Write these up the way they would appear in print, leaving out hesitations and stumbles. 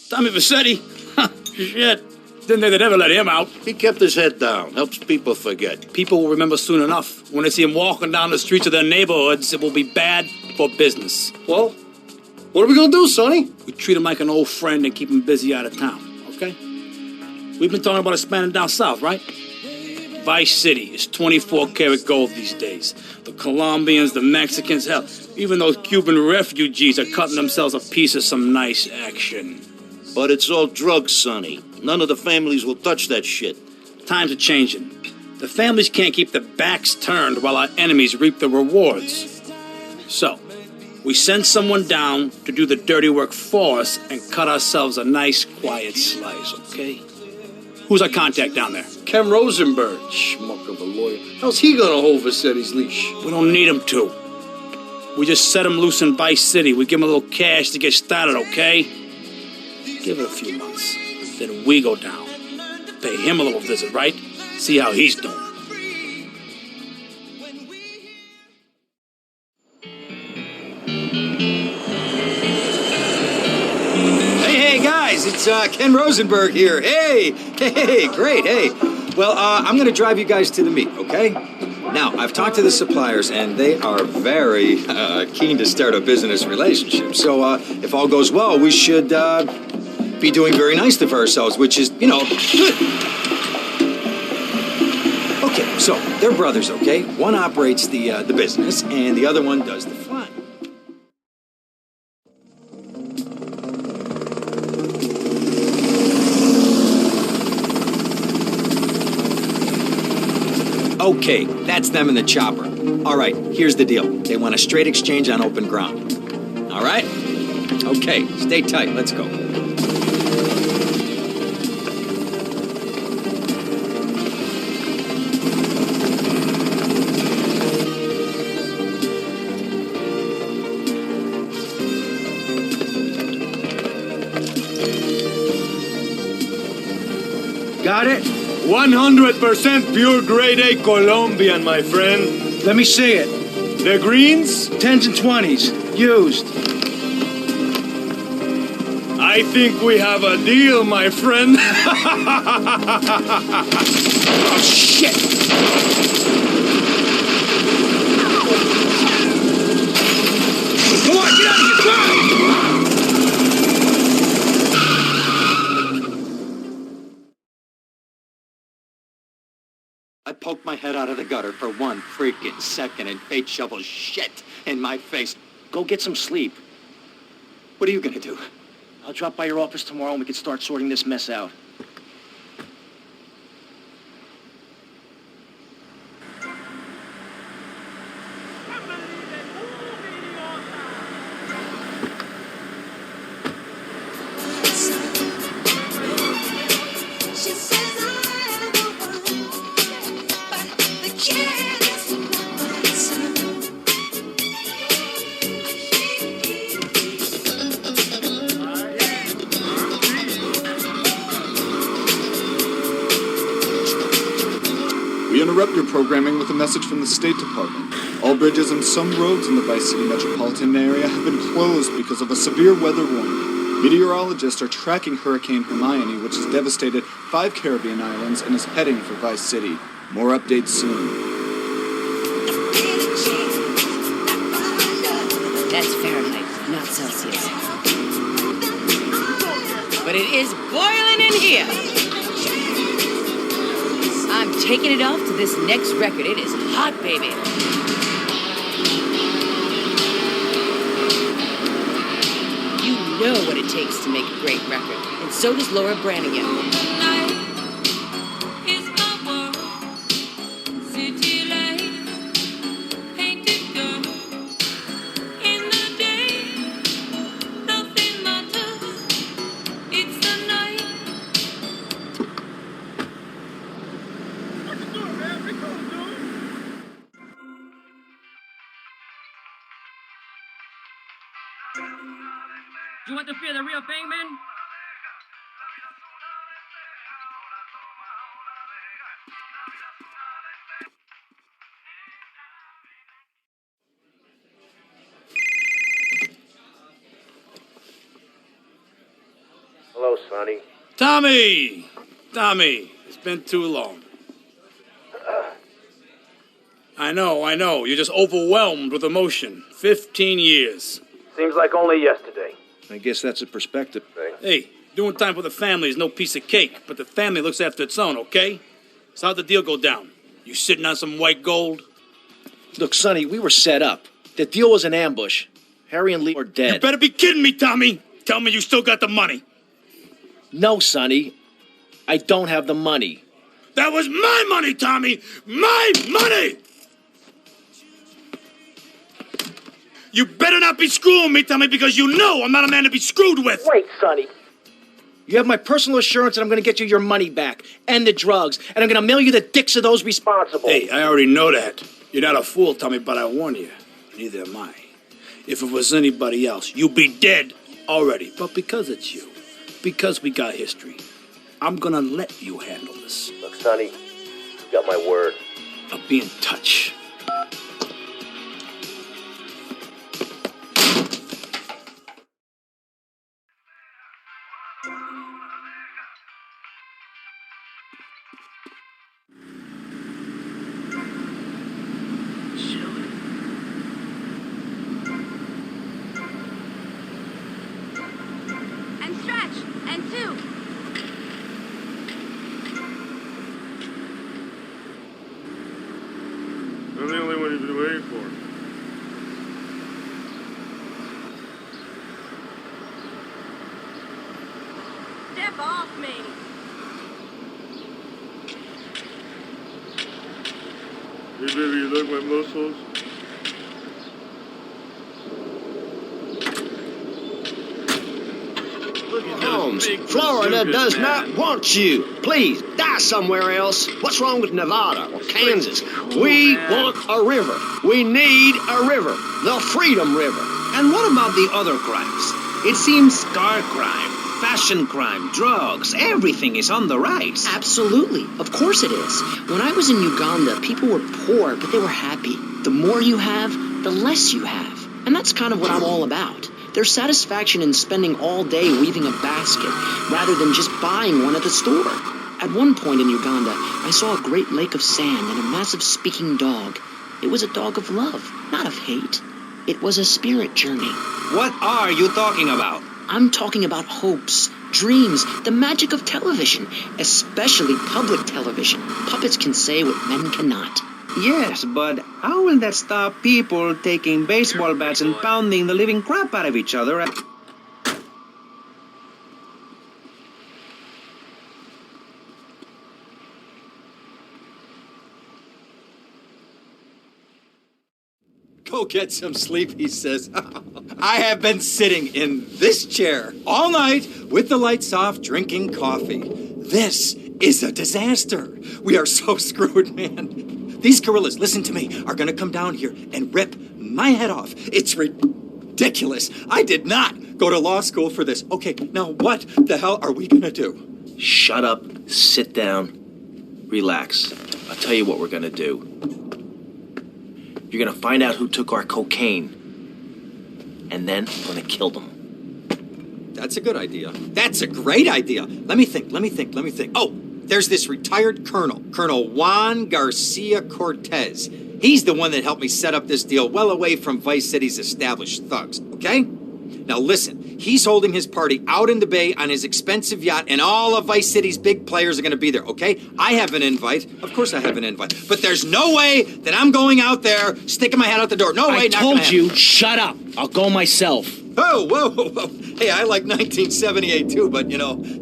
Tommy Vassetti? Shit. Didn't think they'd ever let him out. He kept his head down. Helps people forget. People will remember soon enough. When they see him walking down the streets of their neighborhoods, it will be bad for business. Well, what are we gonna do, Sonny? We treat him like an old friend and keep him busy out of town, okay? We've been talking about expanding down south, right? Vice City is 24-karat gold these days. The Colombians, the Mexicans, hell, even those Cuban refugees are cutting themselves a piece of some nice action. But it's all drugs, Sonny. None of the families will touch that shit. Times are changing. The families can't keep their backs turned while our enemies reap the rewards. So, we send someone down to do the dirty work for us and cut ourselves a nice, quiet slice, okay? Who's our contact down there? Ken Rosenberg, schmuck of a lawyer. How's he gonna hold Vassetti's leash? We don't need him to. We just set him loose in Vice City. We give him a little cash to get started, okay? Give it a few months. Then we go down. Pay him a little visit, right? See how he's doing. Hey, guys, it's Ken Rosenberg here. Hey, great, hey. Well, I'm going to drive you guys to the meet, okay? Now, I've talked to the suppliers, and they are very keen to start a business relationship. So, if all goes well, we should be doing very nicely for ourselves, which is, good. Okay, so they're brothers, okay? One operates the business, and the other one does the flying. Okay, that's them in the chopper. All right, here's the deal. They want a straight exchange on open ground. All right? Okay, stay tight. Let's go. Got it? 100% pure grade A Colombian, my friend. Let me see it. The greens? 10s and 20s. Used. I think we have a deal, my friend. Oh, shit! Come on, get out of here! Drive! I poked my head out of the gutter for 1 freaking second and fate shovels shit in my face. Go get some sleep. What are you gonna do? I'll drop by your office tomorrow and we can start sorting this mess out. We interrupt your programming with a message from the State Department. All bridges and some roads in the Vice City metropolitan area have been closed because of a severe weather warning. Meteorologists are tracking Hurricane Hermione, which has devastated 5 Caribbean islands and is heading for Vice City. More updates soon. That's Fahrenheit, not Celsius. But it is boiling in here. I'm taking it off to this next record. It is hot, baby. You know what it takes to make a great record, and so does Laura Branigan. You want to feel the real thing, man? Hello, Sonny. Tommy, it's been too long. I know. You're just overwhelmed with emotion. 15 years. Seems like only yesterday. I guess that's a perspective thing. Hey, doing time for the family is no piece of cake, but the family looks after its own, okay? So how'd the deal go down? You sitting on some white gold? Look, Sonny, we were set up. The deal was an ambush. Harry and Lee are dead. You better be kidding me, Tommy! Tell me you still got the money. No, Sonny. I don't have the money. That was my money, Tommy! My money! You better not be screwing me, Tommy, because you know I'm not a man to be screwed with! Wait, Sonny. You have my personal assurance that I'm going to get you your money back and the drugs, and I'm going to mail you the dicks of those responsible. Hey, I already know that. You're not a fool, Tommy, but I warn you. Neither am I. If it was anybody else, you'd be dead already. But because it's you, because we got history, I'm gonna let you handle this. Look, Sonny, you got my word. I'll be in touch. And stretch. And 2. I'm the only one you've been waiting for. Step off me. Hey, baby, you like my muscles? Holmes, Florida does not want you. Please, die somewhere else. What's wrong with Nevada or Kansas? We want a river. We need a river. The Freedom River. And what about the other crimes? It seems car crime, fashion crime, drugs, everything is on the rise. Absolutely. Of course it is. When I was in Uganda, people were poor, but they were happy. The more you have, the less you have. And that's kind of what I'm all about. There's satisfaction in spending all day weaving a basket rather than just buying one at the store. At one point in Uganda, I saw a great lake of sand and a massive speaking dog. It was a dog of love, not of hate. It was a spirit journey. What are you talking about? I'm talking about hopes, dreams, the magic of television, especially public television. Puppets can say what men cannot. Yes, but how will that stop people taking baseball bats and pounding the living crap out of each other? Go get some sleep, he says. I have been sitting in this chair all night with the lights off, drinking coffee. This is a disaster. We are so screwed, man. These gorillas, listen to me, are gonna come down here and rip my head off. It's ridiculous. I did not go to law school for this. Okay, now what the hell are we gonna do? Shut up, sit down, relax. I'll tell you what we're gonna do. You're gonna find out who took our cocaine, and then we're gonna kill them. That's a good idea. That's a great idea. Let me think. Oh, there's this retired colonel, Colonel Juan Garcia Cortez. He's the one that helped me set up this deal well away from Vice City's established thugs, okay? Now listen, he's holding his party out in the bay on his expensive yacht, and all of Vice City's big players are gonna be there, okay? I have an invite. Of course I have an invite. But there's no way that I'm going out there sticking my head out the door. No way, I not gonna told happen. you, shut up. I'll go myself. Oh, whoa. Hey, I like 1978 too, but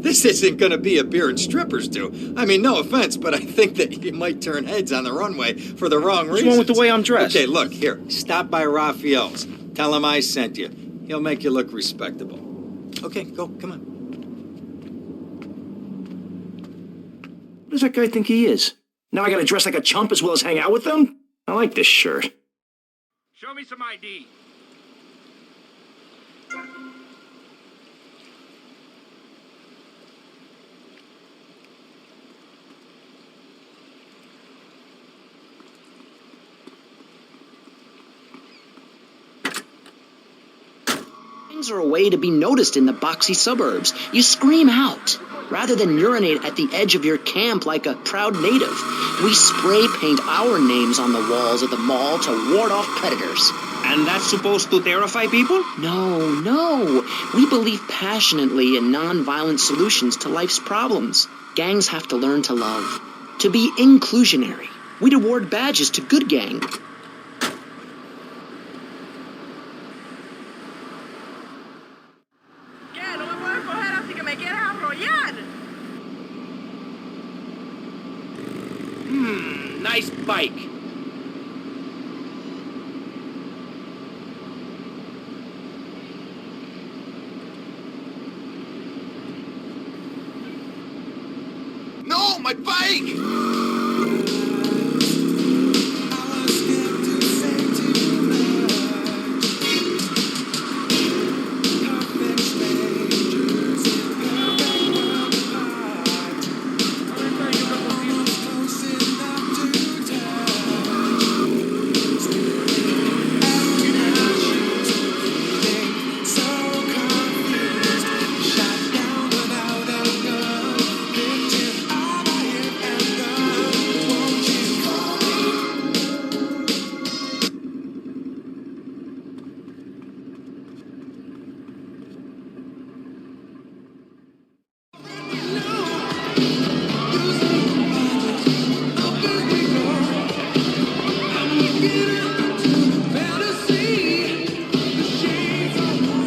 this isn't gonna be a beer and strippers do. I mean, no offense, but I think that you might turn heads on the runway for the wrong reasons. What's wrong with the way I'm dressed? Okay, look, here, stop by Raphael's. Tell him I sent you. He'll make you look respectable. Okay, go, come on. What does that guy think he is? Now I gotta dress like a chump as well as hang out with them? I like this shirt. Show me some ID. Gangs are a way to be noticed in the boxy suburbs. You scream out. Rather than urinate at the edge of your camp like a proud native, we spray paint our names on the walls of the mall to ward off predators. And that's supposed to terrify people? No. We believe passionately in non-violent solutions to life's problems. Gangs have to learn to love, to be inclusionary. We'd award badges to good gang. Nice bike. No, my bike!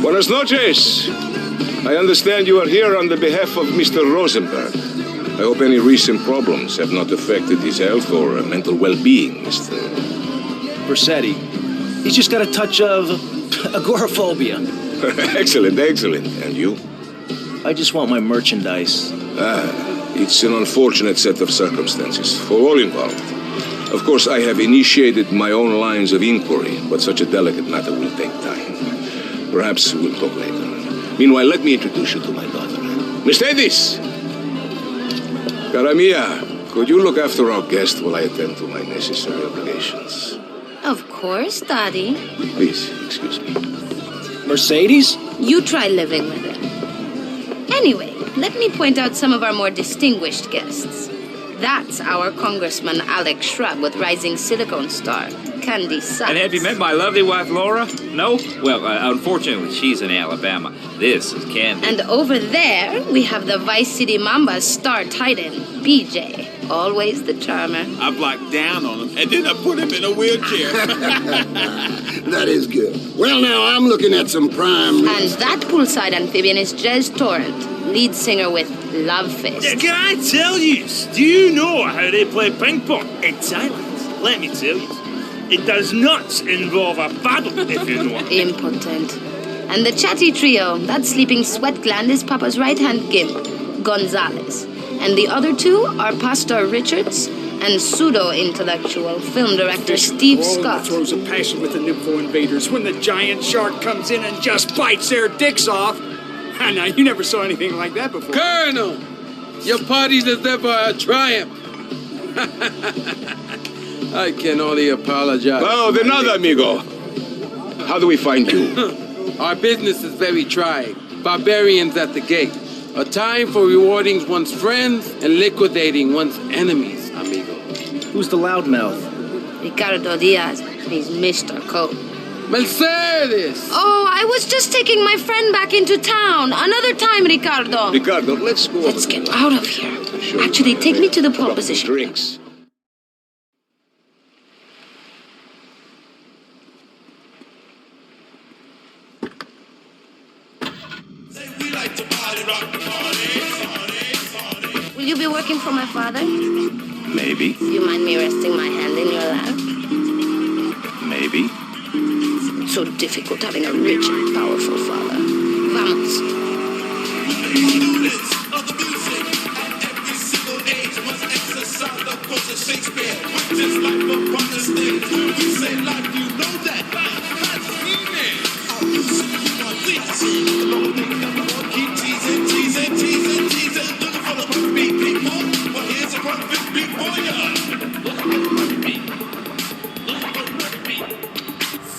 Buenas noches. I understand you are here on the behalf of Mr. Rosenberg. I hope any recent problems have not affected his health or mental well-being, Mr. Versetti. He's just got a touch of agoraphobia. Excellent. And you? I just want my merchandise. It's an unfortunate set of circumstances for all involved. Of course, I have initiated my own lines of inquiry, but such a delicate matter will take time. Perhaps we'll talk later. Meanwhile, let me introduce you to my daughter. Mercedes! Cara mia, could you look after our guest while I attend to my necessary obligations? Of course, Daddy. Please, excuse me. Mercedes? You try living with it. Anyway, let me point out some of our more distinguished guests. That's our Congressman Alex Shrub with Rising Silicone Star, Candy Sykes. And have you met my lovely wife, Laura? No? Well, unfortunately, she's in Alabama. This is Candy. And over there, we have the Vice City Mamba's star titan, BJ. Always the charmer. I blocked down on him, and then I put him in a wheelchair. That is good. Well, now, I'm looking at some prime... And that poolside amphibian is Jez Torrent, lead singer with Love Fist. Yeah, can I tell you? Do you know how they play ping pong in Thailand? Let me tell you. It does not involve a paddle, if you know. Impotent. And the chatty trio, that sleeping sweat gland is Papa's right-hand gimp, Gonzalez. And the other two are Pastor Richards and pseudo-intellectual film director Steve Scott. Throws a passion with the Nympho invaders when the giant shark comes in and just bites their dicks off. Now, you never saw anything like that before. Colonel, your party deserves a triumph. I can only apologize. Oh, de nada, amigo. How do we find you? Our business is very trying. Barbarians at the gate. A time for rewarding one's friends and liquidating one's enemies, amigo. Who's the loudmouth? Ricardo Diaz. He's Mr. Cole. Mercedes! Oh, I was just taking my friend back into town. Another time, Ricardo. Ricardo, let's go. Let's get out of here. Actually, take me to the pole position. Drinks. Will you be working for my father? Maybe. Do you mind me resting my hand in your lap? Maybe. It's so difficult having a rich and powerful father. Vamos.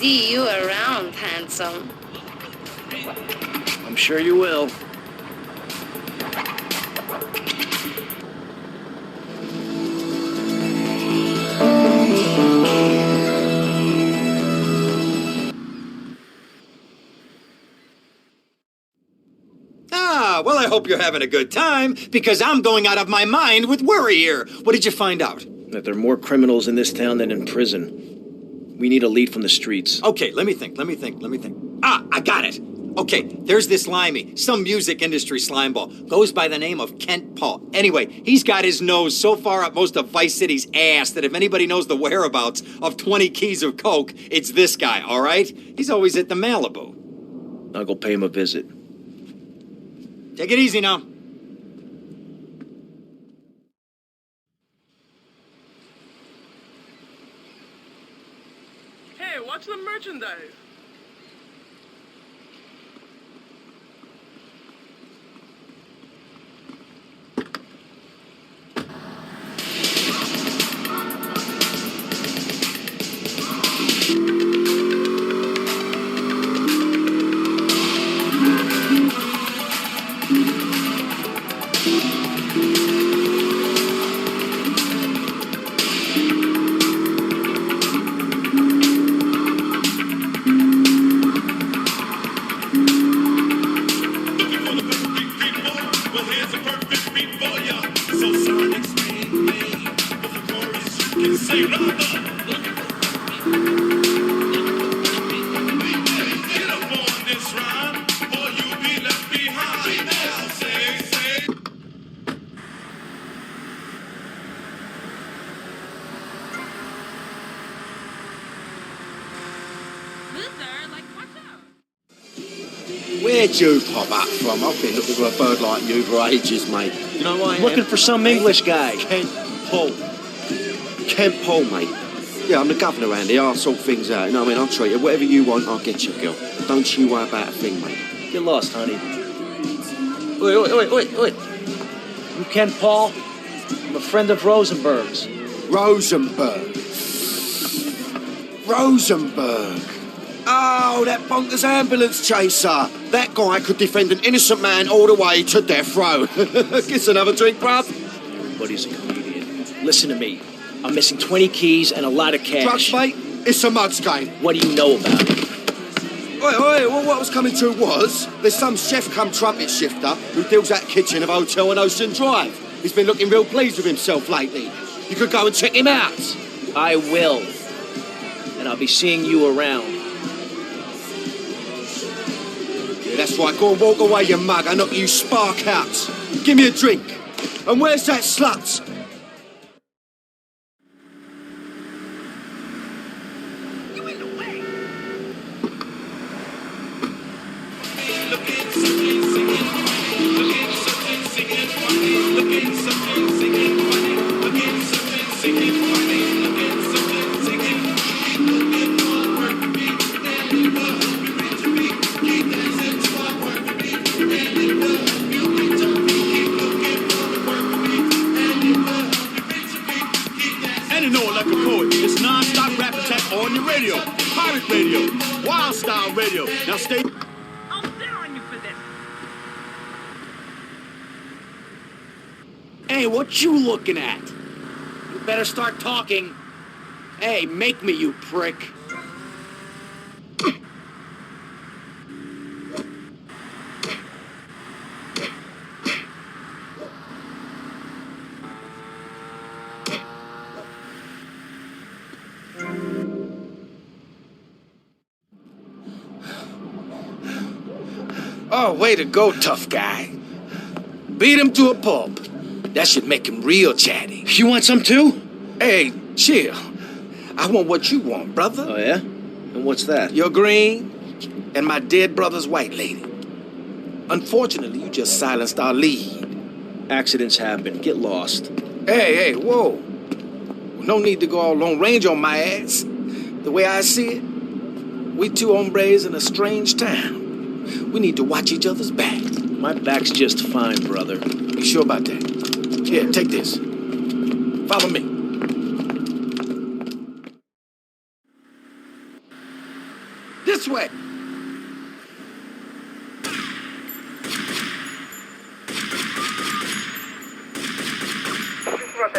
See you around, handsome. sure you will. Ah, well, I hope you're having a good time, because I'm going out of my mind with worry here. What did you find out? That there are more criminals in this town than in prison. We need a lead from the streets. Okay, let me think. Ah, I got it. Okay, there's this limey, some music industry slimeball. Goes by the name of Kent Paul. Anyway, he's got his nose so far up most of Vice City's ass that if anybody knows the whereabouts of 20 keys of coke, it's this guy, all right? He's always at the Malibu. I'll go pay him a visit. Take it easy now. Hey, watch the merchandise. Where'd you pop up from? I've been looking for a bird like you for ages, mate. You know why? Looking for some English guy. Kent Paul. Kent Paul, mate. Yeah, I'm the governor around here. I'll sort things out. You know what I mean? I'll treat you. Whatever you want, I'll get you, girl. Don't you worry about a thing, mate. Get lost, honey. Wait. You Ken Paul? I'm a friend of Rosenberg's. Rosenberg. Oh, that bonkers ambulance chaser. That guy could defend an innocent man all the way to death row. Get another drink, bruv. Everybody's a comedian. Listen to me. I'm missing 20 keys and a lot of cash. Drugs, mate? It's a mugs game. What do you know about it? Oi, well, what I was coming to was, there's some chef come trumpet shifter who deals at kitchen of a hotel on Ocean Drive. He's been looking real pleased with himself lately. You could go and check him out. I will. And I'll be seeing you around. Yeah, that's right. Go and walk away, you mug. I knock you spark out. Give me a drink. And where's that slut? Now stay. I'll sit on you for this. Hey, what you looking at? You better start talking. Hey, make me, you prick. Oh, way to go, tough guy. Beat him to a pulp. That should make him real chatty. You want some too? Hey, chill. I want what you want, brother. Oh, yeah? And what's that? Your green and my dead brother's white lady. Unfortunately, you just silenced our lead. Accidents happen. Get lost. Hey, whoa. No need to go all Lone Ranger on my ass. The way I see it, we two hombres in a strange town. We need to watch each other's back. My back's just fine, brother. You sure about that? Here, take this. Follow me. This way.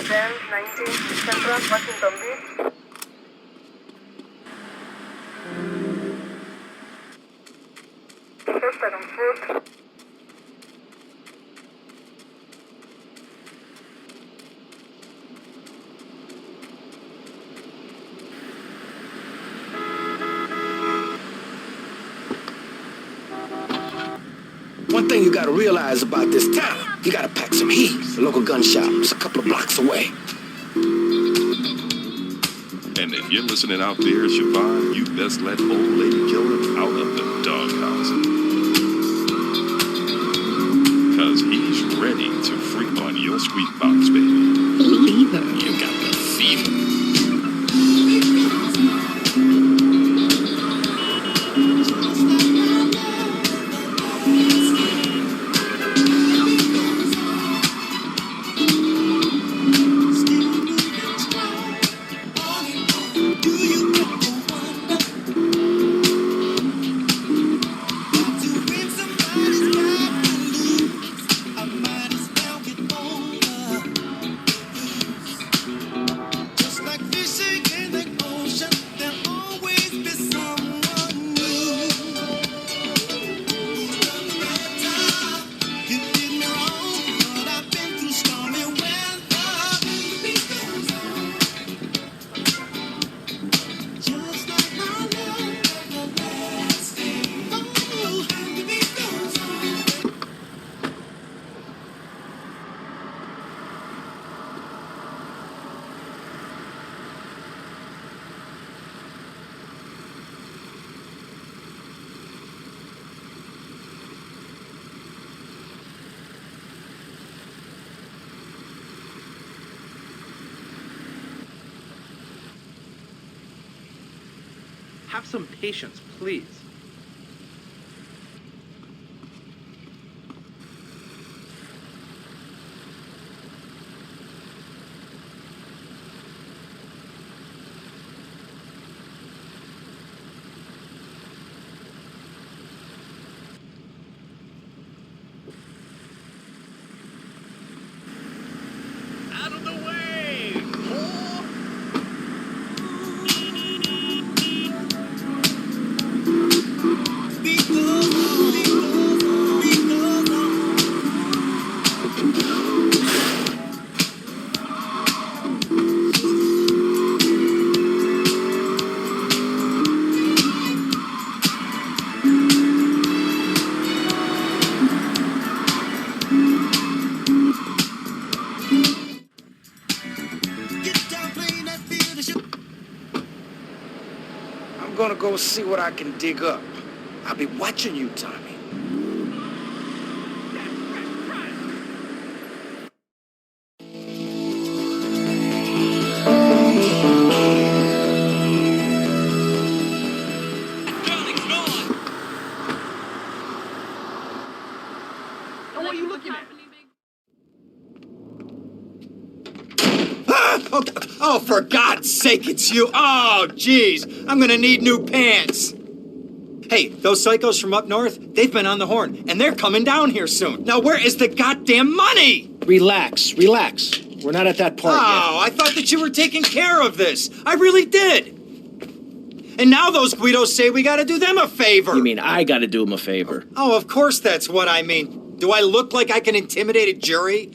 Adele 19, Central Washington Beach. Interested in food? One thing you gotta realize about this town, you gotta pack some heat. The local gun shop is a couple of blocks away. And if you're listening out there, Siobhan, you best let old lady killer out of the doghouse. Cause he's ready to freak on your squeak box, baby. Believe her. You got the fever. Have some patience, please. Out of the way! Whore! I'm gonna go see what I can dig up. I'll be watching you, Tommy. What are you looking at? Oh, for God's sake, it's you. Oh, jeez. I'm gonna need new pants. Hey, those psychos from up north, they've been on the horn, and they're coming down here soon. Now, where is the goddamn money? Relax, relax. We're not at that part yet. Oh, I thought that you were taking care of this. I really did. And now those Guidos say we gotta do them a favor. You mean I gotta do him a favor? Oh, of course that's what I mean. Do I look like I can intimidate a jury?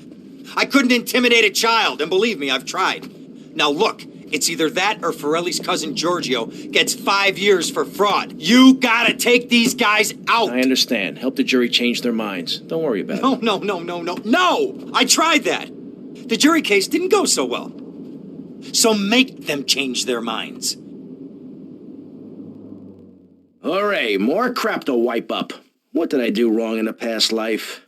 I couldn't intimidate a child, and believe me, I've tried. Now look, it's either that or Forelli's cousin Giorgio gets 5 years for fraud. You gotta take these guys out. I understand. Help the jury change their minds. Don't worry about it. No! I tried that. The jury case didn't go so well. So make them change their minds. All right, more crap to wipe up. What did I do wrong in a past life?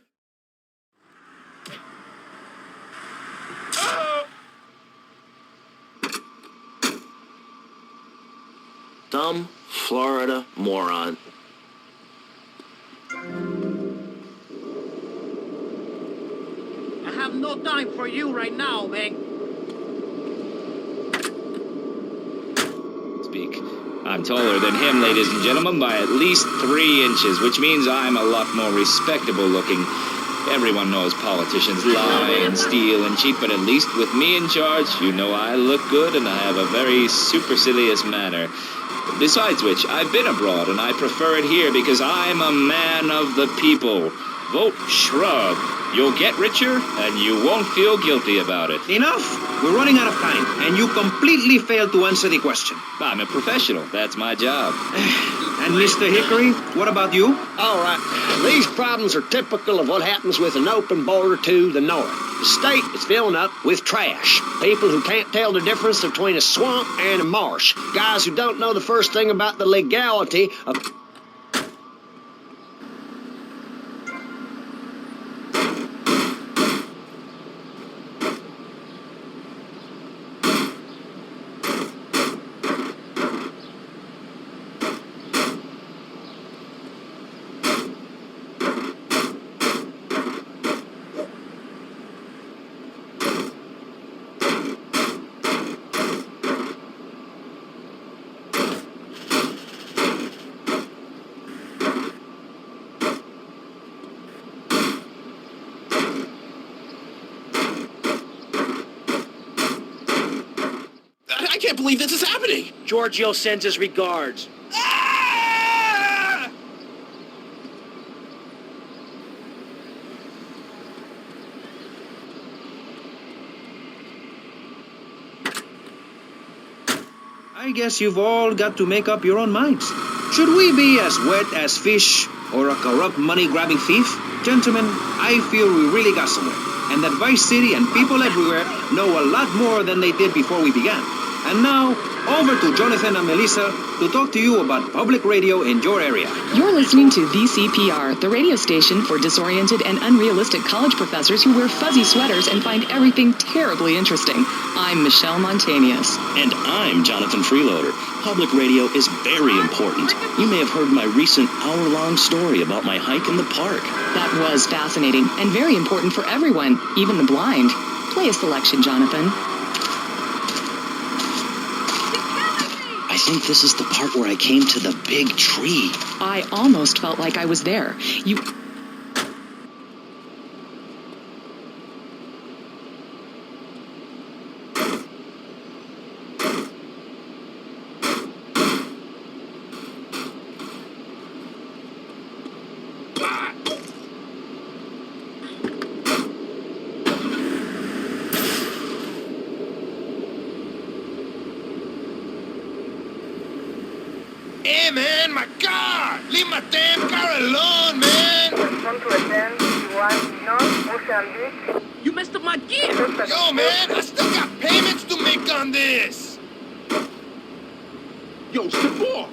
Dumb Florida moron. I have no time for you right now, man. Speak. I'm taller than him, ladies and gentlemen, by at least 3 inches, which means I'm a lot more respectable looking. Everyone knows politicians lie and steal and cheat, but at least with me in charge, you know I look good and I have a very supercilious manner. Besides which, I've been abroad and I prefer it here because I'm a man of the people. Vote shrub. You'll get richer and you won't feel guilty about it. Enough! We're running out of time, and you completely failed to answer the question. I'm a professional. That's my job. And Mr. Hickory, what about you? All right. These problems are typical of what happens with an open border to the north. The state is filling up with trash. People who can't tell the difference between a swamp and a marsh. Guys who don't know the first thing about the legality of... I can't believe this is happening. Giorgio sends his regards. I guess you've all got to make up your own minds. Should we be as wet as fish or a corrupt money-grabbing thief? Gentlemen, I feel we really got somewhere, and that Vice City and people everywhere know a lot more than they did before we began. And now, over to Jonathan and Melissa to talk to you about public radio in your area. You're listening to VCPR, the radio station for disoriented and unrealistic college professors who wear fuzzy sweaters and find everything terribly interesting. I'm Michelle Montanius. And I'm Jonathan Freeloader. Public radio is very important. You may have heard my recent hour-long story about my hike in the park. That was fascinating and very important for everyone, even the blind. Play a selection, Jonathan. I think this is the part where I came to the big tree. I almost felt like I was there. You... Hey, man, my car! Leave my damn car alone, man! Respond to attend, you want North Ocean Beach. You messed up my gear. Yo, man, I still got payments to make on this! Yo, step off!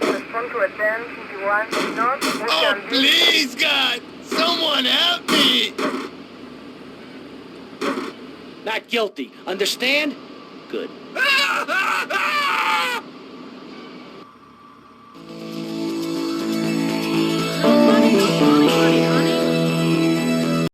Respond to attend, you want North Ocean Beach. Please, God! Someone help me! Not guilty. Understand? Good.